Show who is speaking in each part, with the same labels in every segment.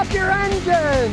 Speaker 1: up your engine!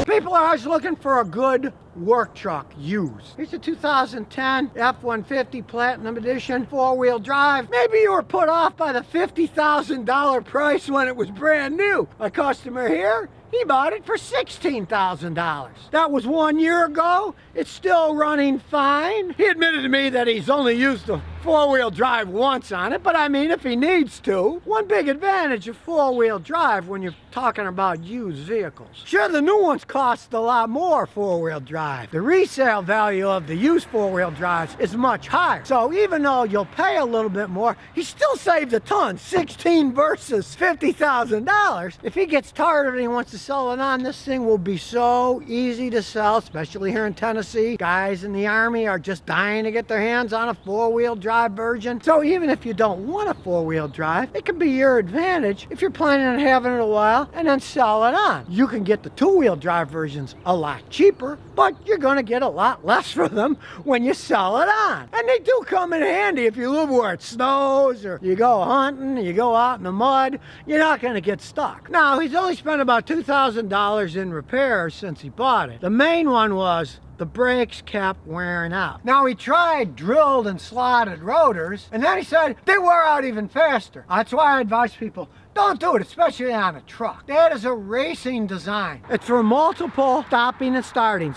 Speaker 1: People are always looking for a good work truck used. Here's a 2010 F-150 Platinum Edition 4-wheel drive. Maybe you were put off by the $50,000 price when it was brand new. A customer here, he bought it for $16,000. That was 1 year ago. It's still running fine. He admitted to me that he's only used the 4-wheel drive once on it, but I mean, if he needs to. One big advantage of 4-wheel drive when you're talking about used vehicles. Sure, the new ones cost a lot more 4-wheel drive. The resale value of the used 4-wheel drives is much higher. So even though you'll pay a little bit more, he still saved a ton. 16 versus $50,000. If he gets tired of it and he wants to sell it on, this thing will be so easy to sell, especially here in Tennessee. Guys in the Army are just dying to get their hands on a 4-wheel drive version. So even if you don't want a 4-wheel drive, it can be your advantage if you're planning on having it a while and then sell it on. You can get the 2-wheel drive versions a lot cheaper, but you're going to get a lot less for them when you sell it on. And they do come in handy if you live where it snows or you go hunting, you go out in the mud, you're not going to get stuck. Now, he's only spent about $2,000 in repairs since he bought it. The main one was the brakes kept wearing out. Now, he tried drilled and slotted rotors, and then he said they wear out even faster. That's why I advise people, don't do it, especially on a truck. That is a racing design. It's for multiple stopping and starting,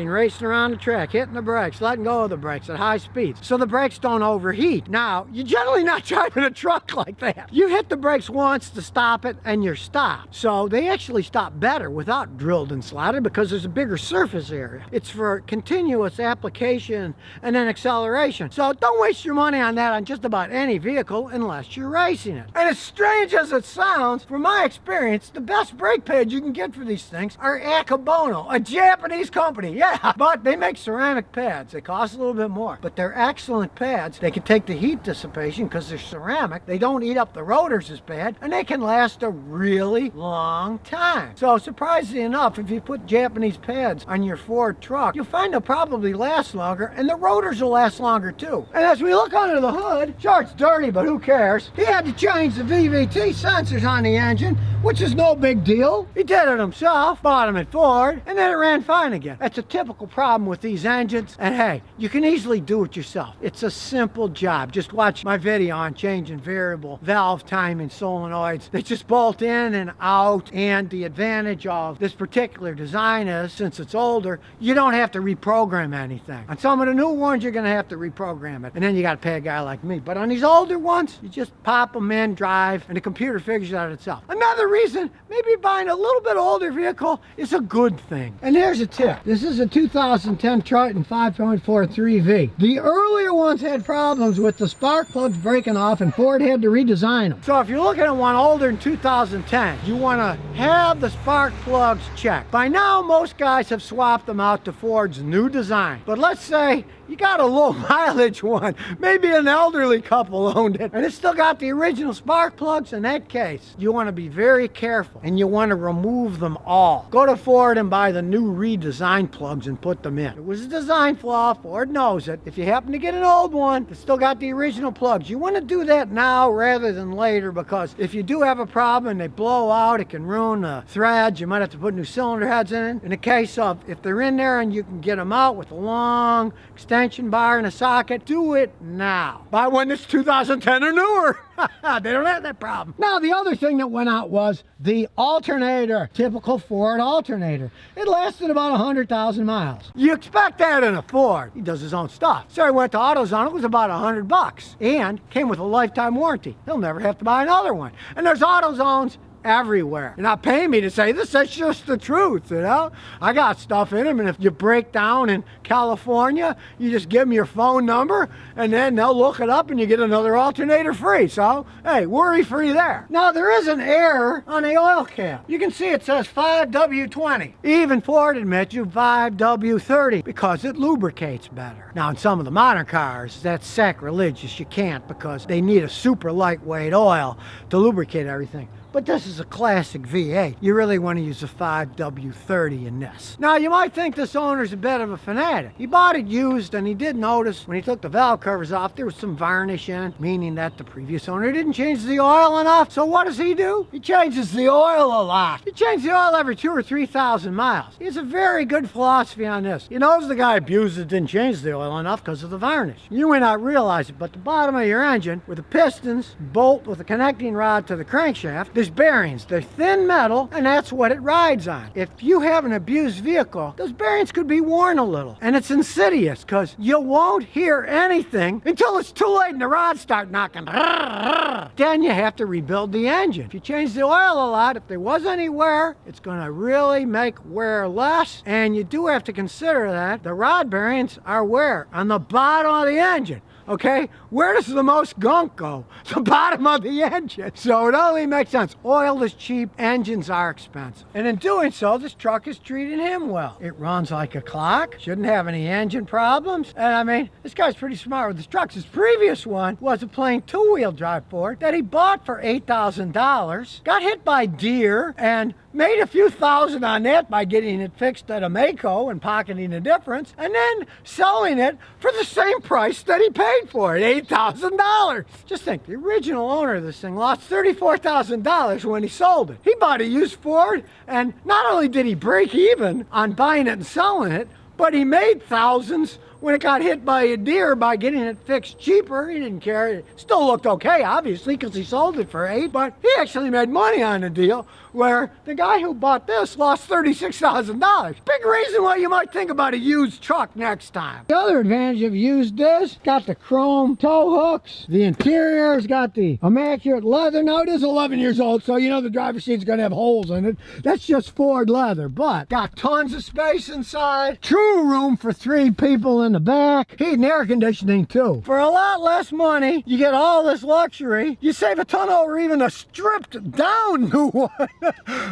Speaker 1: racing around the track, hitting the brakes, letting go of the brakes at high speeds, so the brakes don't overheat. Now, you're generally not driving a truck like that. You hit the brakes once to stop it, and you're stopped. So they actually stop better without drilled and slotted because there's a bigger surface area. It's for continuous application and then acceleration. So don't waste your money on that on just about any vehicle unless you're racing it. And as strange as it sounds, from my experience, the best brake pads you can get for these things are Akebono, a Japanese company. Yeah, but they make ceramic pads. They cost a little bit more, but they're excellent pads. They can take the heat dissipation because they're ceramic. They don't eat up the rotors as bad, and they can last a really long time. So surprisingly enough, if you put Japanese pads on your Ford truck, you'll find they'll probably last longer, and the rotors will last longer too. And as we look under the hood, sure, it's dirty, but who cares? He had to change the VVT sensors on the engine, which is no big deal. He did it himself, bought them at Ford, and then it ran fine again. That's a typical problem with these engines, and hey, you can easily do it yourself. It's a simple job. Just watch my video on changing variable valve timing solenoids. They just bolt in and out, and the advantage of this particular design is, since it's older, you don't have to reprogram anything. On some of the new ones, you're gonna have to reprogram it, and then you gotta pay a guy like me. But on these older ones, you just pop them in, drive, and the computer figures it out itself. Another reason maybe buying a little bit older vehicle is a good thing. And here's a tip. This is a 2010 Triton 5.43V. The earlier ones had problems with the spark plugs breaking off, and Ford had to redesign them. So if you're looking at one older than 2010, you want to have the spark plugs checked. By now, most guys have swapped them out to Ford's new design. But let's say you got a low mileage one, maybe an elderly couple owned it, and it's still got the original spark plugs. In that case, you want to be very careful, and you want to remove them all. Go to Ford and buy the new redesigned plugs and put them in. It was a design flaw, Ford knows it. If you happen to get an old one that's still got the original plugs, you want to do that now rather than later, because if you do have a problem and they blow out, it can ruin the threads. You might have to put new cylinder heads in. In the case of if they're in there and you can get them out with a long extension bar and a socket, do it now. Buy one that's 2010 or newer. They don't have that problem. Now, the other thing that went out was the alternator. Typical Ford alternator. It lasted about 100,000 miles. You expect that in a Ford. He does his own stuff. So he went to AutoZone. It was about $100 and came with a lifetime warranty. He'll never have to buy another one. And there's AutoZones everywhere. You're not paying me to say this, that's just the truth, you know? I got stuff in them, and if you break down in California, you just give them your phone number, and then they'll look it up, and you get another alternator free. So, hey, worry-free there. Now, there is an error on the oil cap. You can see it says 5W20. Even Ford admits you 5W30 because it lubricates better. Now, in some of the modern cars, that's sacrilegious. You can't, because they need a super lightweight oil to lubricate everything. but this is a classic V8. You really want to use a 5W30 in this. Now, you might think this owner's a bit of a fanatic. He bought it used, and he did notice when he took the valve covers off, there was some varnish in, meaning that the previous owner didn't change the oil enough. So what does he do? He changes the oil a lot. He changes the oil every 2,000 or 3,000 miles. He has a very good philosophy on this. He knows the guy abused it, didn't change the oil enough because of the varnish. You may not realize it, but the bottom of your engine, where the pistons bolt with a connecting rod to the crankshaft, there's bearings. They're thin metal, and that's what it rides on. If you have an abused vehicle, those bearings could be worn a little. And it's insidious, because you won't hear anything until it's too late and the rods start knocking. Then you have to rebuild the engine. If you change the oil a lot, if there was any wear, it's going to really make wear less. And you do have to consider that the rod bearings are where? On the bottom of the engine. Okay, where does the most gunk go? The bottom of the engine. So it only makes sense. Oil is cheap, engines are expensive. And in doing so, this truck is treating him well. It runs like a clock, shouldn't have any engine problems. And I mean, this guy's pretty smart with his trucks. His previous one was a plain two-wheel drive Ford that he bought for $8,000, got hit by deer, and made a few thousand on that by getting it fixed at a Maaco and pocketing the difference, and then selling it for the same price that he paid for it, $8,000. Just think, the original owner of this thing lost $34,000 when he sold it. He bought a used Ford, and not only did he break even on buying it and selling it, but he made thousands when it got hit by a deer by getting it fixed cheaper. He didn't care. It still looked okay, obviously, because he sold it for $8, but he actually made money on the deal, where the guy who bought this lost $36,000. Big reason why you might think about a used truck next time. The other advantage of used this, got the chrome tow hooks. The interior's got the immaculate leather. Now, it is 11 years old, so you know the driver's seat's gonna have holes in it. That's just Ford leather, but got tons of space inside. True room for 3 people in the back. Heat and air conditioning too. For a lot less money, you get all this luxury. You save a ton over even a stripped down new one,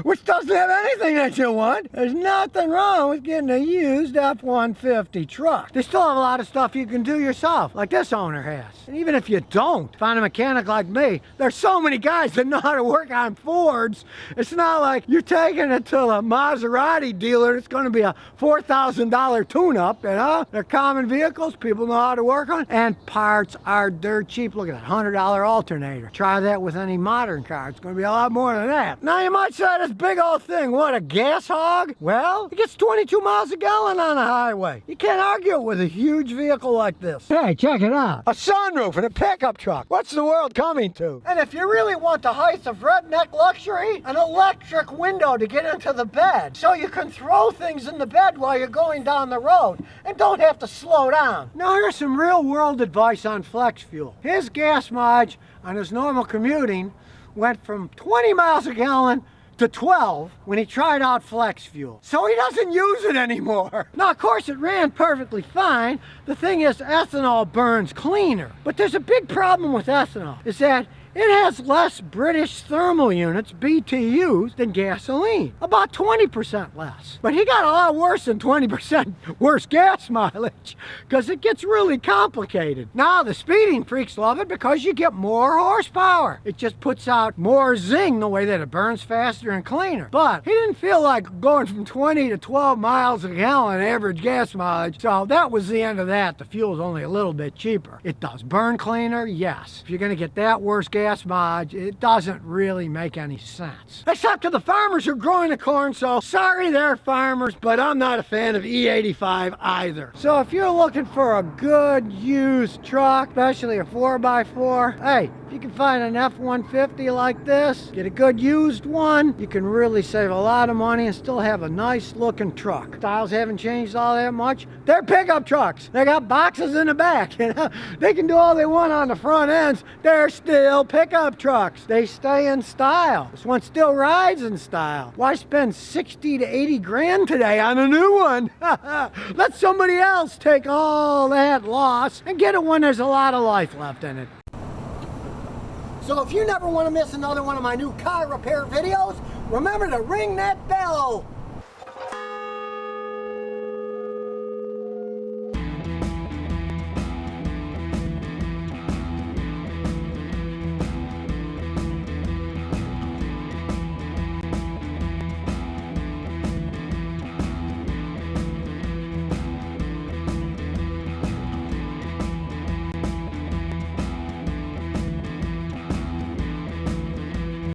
Speaker 1: which doesn't have anything that you want. There's nothing wrong with getting a used F-150 truck. They still have a lot of stuff you can do yourself, like this owner has. And even if you don't find a mechanic like me, there's so many guys that know how to work on Fords. It's not like you're taking it to a Maserati dealer. It's going to be a $4,000 tune-up, you know? They're common vehicles, people know how to work on, and parts are dirt cheap. Look at that $100 alternator. Try that with any modern car. It's going to be a lot more than that. Now you might say, this big old thing, what, a gas hog? Well, it gets 22 miles a gallon on a highway. You can't argue it with a huge vehicle like this. Hey, check it out. A sunroof and a pickup truck. What's the world coming to? And if you really want the height of redneck luxury, an electric window to get into the bed, so you can throw things in the bed while you're going down the road and don't have to slow down. Now here's some real world advice on flex fuel. His gas mileage on his normal commuting went from 20 miles a gallon to 12 when he tried out flex fuel. So he doesn't use it anymore. Now, of course, it ran perfectly fine. The thing is, ethanol burns cleaner. But there's a big problem with ethanol, is that it has less British thermal units, BTUs, than gasoline. About 20% less. But he got a lot worse than 20% worse gas mileage, because it gets really complicated. Now, the speeding freaks love it because you get more horsepower. It just puts out more zing the way that it burns faster and cleaner. But he didn't feel like going from 20 to 12 miles a gallon average gas mileage, so that was the end of that. The fuel's only a little bit cheaper. It does burn cleaner, yes. If you're going to get that worse gas mileage, it doesn't really make any sense. Except to the farmers who are growing the corn, so sorry there, farmers, but I'm not a fan of E85 either. So if you're looking for a good used truck, especially a 4x4, hey, if you can find an F-150 like this, get a good used one, you can really save a lot of money and still have a nice looking truck. Styles haven't changed all that much. They're pickup trucks. They got boxes in the back, you know. They can do all they want on the front ends. They're still pickup trucks. They stay in style. This one still rides in style. Why spend 60 to 80 grand today on a new one? Let somebody else take all that loss and get a one there's a lot of life left in it. So if you never want to miss another one of my new car repair videos, remember to ring that bell.